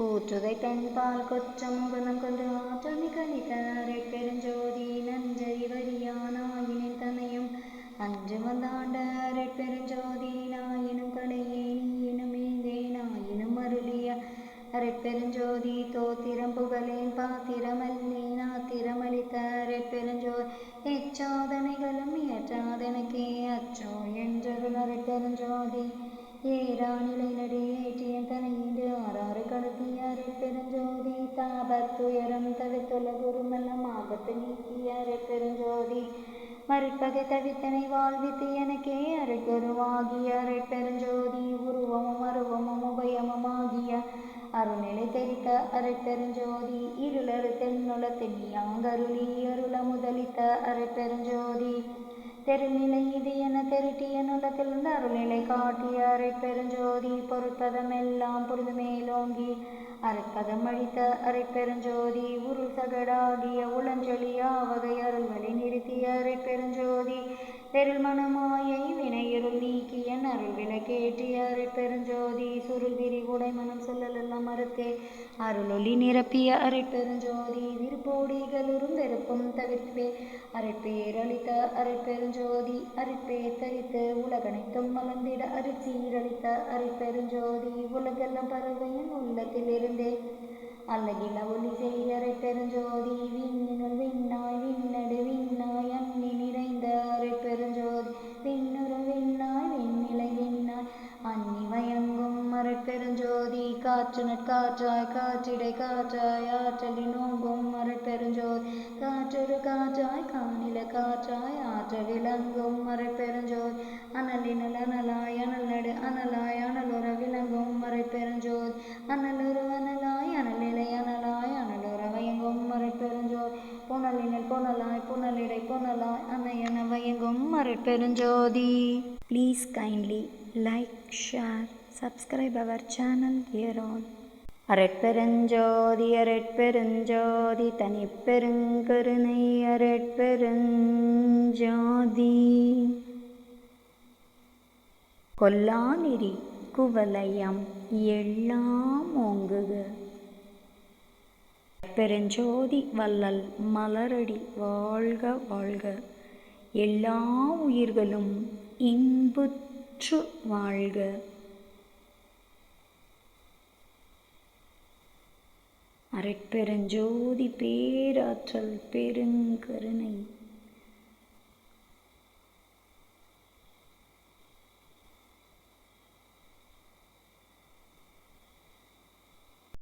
கூற்றுதை பெண்பால் குற்றம் குணம் கொண்டு ஆற்றல் கணித்த அரைப்பெருஞ்சோதி நஞ்சரி வரியானாயினின் தன்னையும் அன்று வந்தாண்ட அரைப்பெருஞ்சோதி நாயினும் கடையே நீயினும் ஏந்தே நாயினும் அருளிய அரைப்பெருஞ்சோதி தோத்திரம் புகழேன் பாத்திரமல்லேன் ஆத்திரமளித்த அரைப்பெருஞ்சோதி எச்சாதனைகளும் இயற்றாதனக்கே அச்சோ என்றருள் அரைப்பெருஞ்சோதி ஏரா நிலை நடி ஏற்றியன் தனையீண்டு ஆறாறு கடத்திய அரைப்பெருஞ்சோதி தாபத்துயரம் தவித்துள்ள குருமெல்லாம் ஆபத்து நீக்கிய அரைப்பெருஞ்சோதி மறுப்பகை தவித்தனை வாழ்வித்து எனக்கே அரைக்குருவாகிய அரைப்பெருஞ்சோதி உருவமும் அருவமும் உபயமுமாகிய அருள்நிலை தெரித்த அரைப்பெருஞ்சோதி இருளறு தென்னுல தென்னியாங்கருளி அருள முதலித்த அரைப்பெருஞ்சோதி தெருநிலை இது என தெருட்டிய நுலத்திலிருந்து அருள்நிலை காட்டிய அரைப்பெருஞ்சோதி பொறுப்பதமெல்லாம் பொருது மேலோங்கி அரைப்பதம் அழித்த அரைப்பெருஞ்சோதி உருள் சகடாகிய உளஞ்சொலியா வகை அருள்களை நிறுத்திய அரைப்பெருஞ்சோதி பெருள் மனமாயை வினையிருள் நீக்கிய அருள் விளக்கேற்றிய அரைப்பெருஞ்சோதி சுருள் விரிவுடை மனம் சொல்லலெல்லாம் மறுத்தே அருளொளி நிரப்பிய அரைப்பெருஞ்சோதி விருப்போடிகளும் வெறுப்பும் தவிர்ப்பே அரைப்பேரளித்த அரைப்பெருஞ்சோதி அரைப்பேர் தரித்து உலகனைத்தும் மலர்ந்திட அரிசீரளித்த அரைப்பெருஞ்சோதி உலகெல்லாம் பறவையின் உள்ளத்திலிருந்தே அல்லகில ஒளி செய்த அரைப்பெருஞ்சோதி விண்ணினுள் விண்ணாய் விண்ணடு விண்ணாய் அன்னி நிறைந்த அரைப்பெருஞ்சோதி விண்ணுறு விண்ணாய் விண்ணிலை விண்ணாய் அன்னி வயங்கும் அரைப்பெருஞ்சோதி காற்று நட்காற்றாய் காற்றிடை காற்றாய் ஆற்றலின் ஓங்கும் அரைப்பெருஞ்சோதி காற்றொரு காற்றாய் காணில காற்றாய் ஆற்ற விளங்கும் அரைப்பெருஞ்சோதி அனலினல் அனலாய் அனல் நடு அனலாய் அனலுற விளங்கும் அரைப்பெருஞ்சோதி அனலுறு அனலாய் அனலிலை அனலாய் அனலுற வயங்கும் அரைப்பெருஞ்சோதி புனலினல் புனலாய் புனலிடை புனலாய் அனையன வயங்கும் அரைப்பெருஞ்சோதி. Please kindly like, share, subscribe our channel here on அரட்பெருஞ்சோதி அரட்பெருஞ்சோதி தனிப்பெருங்கருணை அரட்பெருஞ்சோதி கொல்லாநெறி குவலயம் எல்லாம் ஓங்குக பெருஞ்சோதி வள்ளல் மலரடி வாழ்க வாழ்க எல்லா உயிர்களும் இன்புற்று வாழ்க. அரட்பெருஞ்சோதி பேராற்றல் பெருங்கருணை